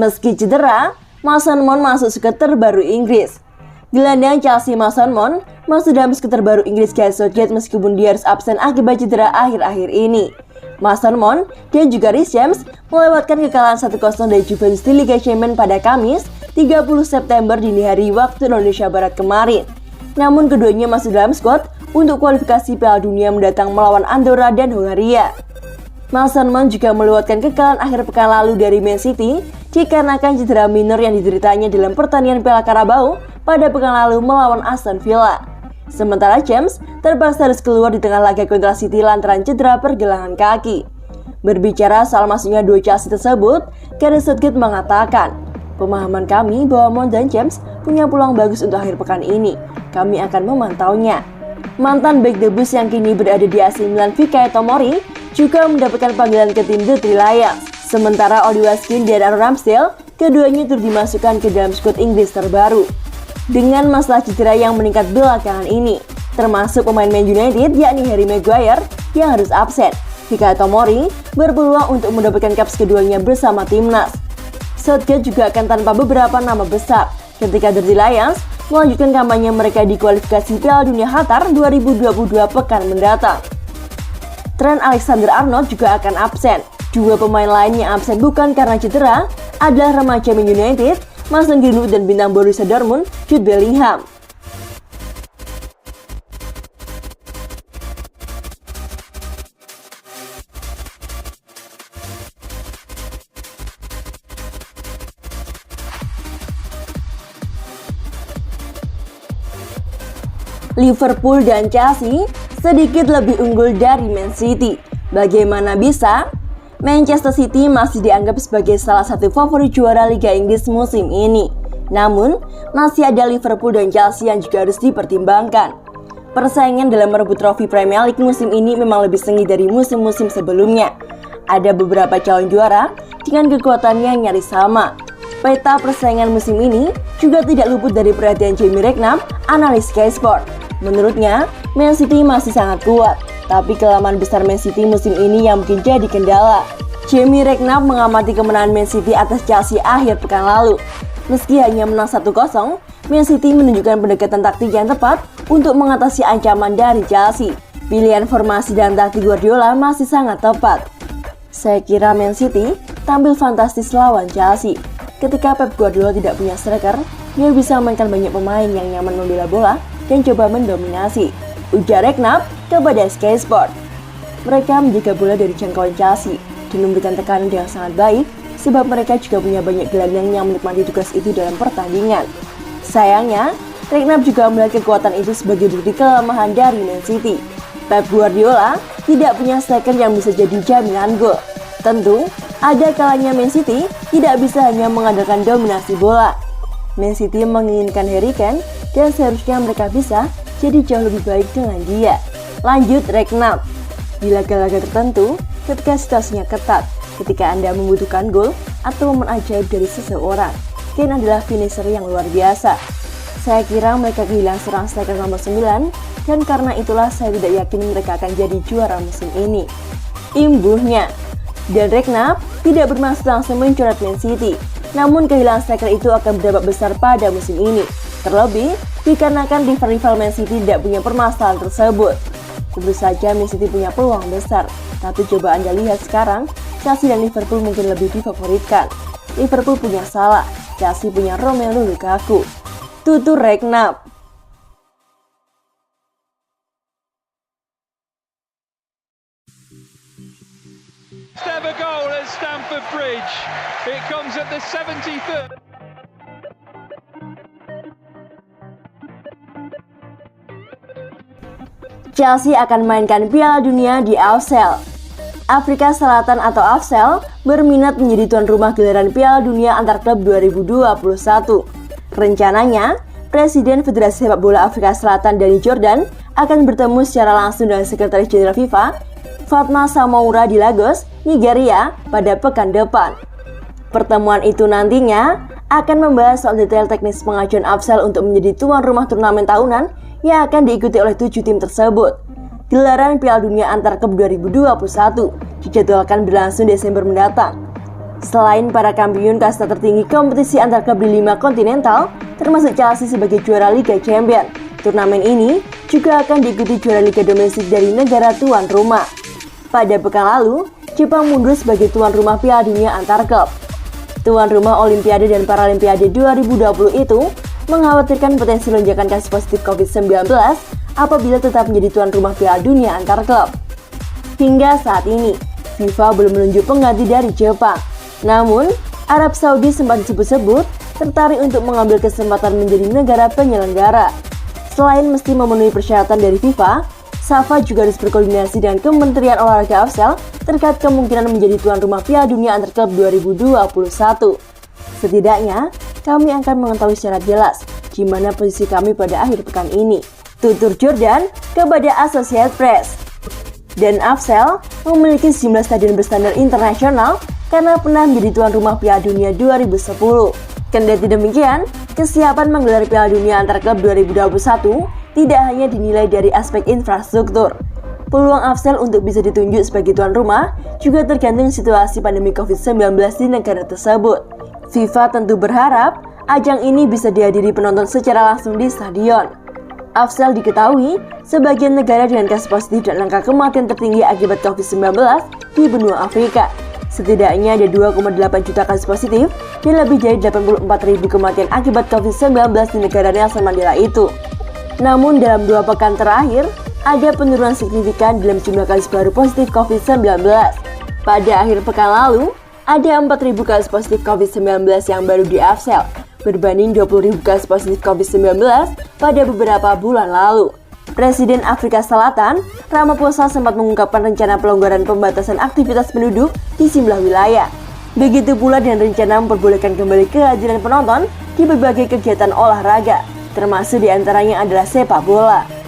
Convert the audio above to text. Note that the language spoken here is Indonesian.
Meski cedera, Mason Mount masuk skuad terbaru Inggris. Gelandang Chelsea Mason Mount masuk dalam skuad terbaru Inggris Gareth Southgate meskipun dia harus absen akibat cedera akhir-akhir ini. Mason Mount dan juga Reece James melewatkan kekalahan 1-0 dari Juventus di Liga Champions pada Kamis 30 September dini hari waktu Indonesia Barat kemarin. Namun keduanya masuk dalam skuad untuk kualifikasi Piala Dunia mendatang melawan Andorra dan Hongaria. Mason Mount juga melewatkan kekalahan akhir pekan lalu dari Man City dikarenakan cedera minor yang dideritanya dalam pertandingan Piala Carabao pada pekan lalu melawan Aston Villa. Sementara James terpaksa harus keluar di tengah laga kontra City lantaran cedera pergelangan kaki. Berbicara soal masuknya dua Chelsea tersebut, Gareth Southgate mengatakan, "Pemahaman kami bahwa Mount dan James punya peluang bagus untuk akhir pekan ini. Kami akan memantaunya." Mantan bek The Blues yang kini berada di AC Milan Fikayo Tomori juga mendapatkan panggilan ke tim The Three Lions. Sementara Oli Watkins dan Aaron Ramsdale, keduanya turut dimasukkan ke dalam skuad Inggris terbaru. Dengan masalah cedera yang meningkat belakangan ini, termasuk pemain Man United yakni Harry Maguire yang harus absen, Fikayo Tomori berpeluang untuk mendapatkan caps keduanya bersama timnas. Southgate juga akan tanpa beberapa nama besar ketika The Three Lions melanjutkan kampanye mereka di kualifikasi Piala Dunia Qatar 2022 pekan mendatang. Trent Alexander-Arnold juga akan absen. Dua pemain lain yang absen bukan karena cedera adalah remaja Man United, Mason Greenwood dan bintang Borussia Dortmund, Jude Bellingham. Liverpool dan Chelsea sedikit lebih unggul dari Man City. Bagaimana bisa? Manchester City masih dianggap sebagai salah satu favorit juara Liga Inggris musim ini. Namun, masih ada Liverpool dan Chelsea yang juga harus dipertimbangkan. Persaingan dalam merebut trofi Premier League musim ini memang lebih sengit dari musim-musim sebelumnya. Ada beberapa calon juara dengan kekuatannya yang nyaris sama. Peta persaingan musim ini juga tidak luput dari perhatian Jamie Redknapp, analis Sky Sport. Menurutnya, Man City masih sangat kuat, tapi kelemahan besar Man City musim ini yang mungkin jadi kendala. Jamie Redknapp mengamati kemenangan Man City atas Chelsea akhir pekan lalu. Meski hanya menang 1-0, Man City menunjukkan pendekatan taktik yang tepat untuk mengatasi ancaman dari Chelsea. Pilihan formasi dan taktik Guardiola masih sangat tepat. Saya kira Man City tampil fantastis lawan Chelsea. Ketika Pep Guardiola tidak punya striker, dia bisa mainkan banyak pemain yang nyaman membela bola dan coba mendominasi, ujar Redknapp kepada Sky Sport. Mereka menjaga bola dari jangkauan Chelsea dan memberikan tekanan yang sangat baik sebab mereka juga punya banyak gelandang yang menikmati tugas itu dalam pertandingan. Sayangnya, Redknapp juga melihat kekuatan itu sebagai bukti kelemahan dari Man City. Pep Guardiola tidak punya striker yang bisa jadi jaminan gol. Tentu, ada kalanya Man City tidak bisa hanya mengandalkan dominasi bola. Man City menginginkan Harry Kane dan seharusnya mereka bisa jadi jauh lebih baik dengan dia. Lanjut Redknapp. Di laga-laga tertentu, ketika situasinya ketat, ketika Anda membutuhkan gol atau momen ajaib dari seseorang, Kane adalah finisher yang luar biasa. Saya kira mereka kehilangan serang striker nomor 9 dan karena itulah saya tidak yakin mereka akan jadi juara musim ini. Imbuhnya. Dan Redknapp tidak bermaksud langsung mencoret Man City, namun kehilangan striker itu akan berdampak besar pada musim ini. Terlebih, dikarenakan rival Man City tidak punya permasalahan tersebut. Tentu saja Man City punya peluang besar, tapi coba Anda lihat sekarang, Chelsea dan Liverpool mungkin lebih difavoritkan. Liverpool punya Salah, Chelsea punya Romelu Lukaku. Tutur Redknapp. Ever goal at Stamford Bridge. It comes at the 73rd. Chelsea akan mainkan Piala Dunia di AFCEL. Afrika Selatan atau AFCEL berminat menjadi tuan rumah gelaran Piala Dunia antar klub 2021. Rencananya, Presiden Federasi Sepak Bola Afrika Selatan Dani Jordan akan bertemu secara langsung dengan Sekretaris Jenderal FIFA Fatma Samaura di Lagos, Nigeria pada pekan depan. Pertemuan itu nantinya akan membahas soal detail teknis pengajuan AFCEL untuk menjadi tuan rumah turnamen tahunan yang akan diikuti oleh 7 tim tersebut. Gelaran Piala Dunia antar klub 2021 dijadwalkan berlangsung Desember mendatang. Selain para kampiun kasta tertinggi kompetisi antar klub di 5 kontinental, termasuk Chelsea sebagai juara Liga Champions, turnamen ini juga akan diikuti juara Liga domestik dari negara tuan rumah. Pada pekan lalu, Jepang mundur sebagai tuan rumah Piala Dunia antar klub. Tuan rumah Olimpiade dan Paralimpiade 2020 itu mengkhawatirkan potensi lonjakan kasus positif COVID-19 apabila tetap menjadi tuan rumah Piala Dunia antar klub. Hingga saat ini, FIFA belum menunjuk pengganti dari Jepang. Namun, Arab Saudi sempat disebut-sebut tertarik untuk mengambil kesempatan menjadi negara penyelenggara. Selain mesti memenuhi persyaratan dari FIFA, SAFA juga harus berkoordinasi dengan Kementerian Olahraga AFSEL terkait kemungkinan menjadi tuan rumah Piala Dunia antar klub 2021. Setidaknya, kami akan mengetahui secara jelas gimana posisi kami pada akhir pekan ini, tutur Jordan kepada Associated Press. Dan AFSEL memiliki sejumlah stadion berstandar internasional karena pernah menjadi tuan rumah Piala Dunia 2010. Kendati demikian, kesiapan menggelar Piala Dunia antar klub 2021 tidak hanya dinilai dari aspek infrastruktur. Peluang AFSEL untuk bisa ditunjuk sebagai tuan rumah juga tergantung situasi pandemi COVID-19 di negara tersebut. FIFA tentu berharap ajang ini bisa dihadiri penonton secara langsung di stadion. AFSEL diketahui sebagian negara dengan kasus positif dan angka kematian tertinggi akibat COVID-19 di benua Afrika. Setidaknya ada 2,8 juta kasus positif dan lebih dari 84.000 kematian akibat COVID-19 di negara Nelson Mandela itu. Namun dalam 2 pekan terakhir, ada penurunan signifikan dalam jumlah kasus baru positif COVID-19. Pada akhir pekan lalu, ada 4.000 kasus positif COVID-19 yang baru di AFSEL, berbanding 20.000 kasus positif COVID-19 pada beberapa bulan lalu. Presiden Afrika Selatan, Ramaphosa sempat mengungkapkan rencana pelonggaran pembatasan aktivitas penduduk di sejumlah wilayah. Begitu pula dengan rencana memperbolehkan kembali kehadiran penonton di berbagai kegiatan olahraga, termasuk diantaranya adalah sepak bola.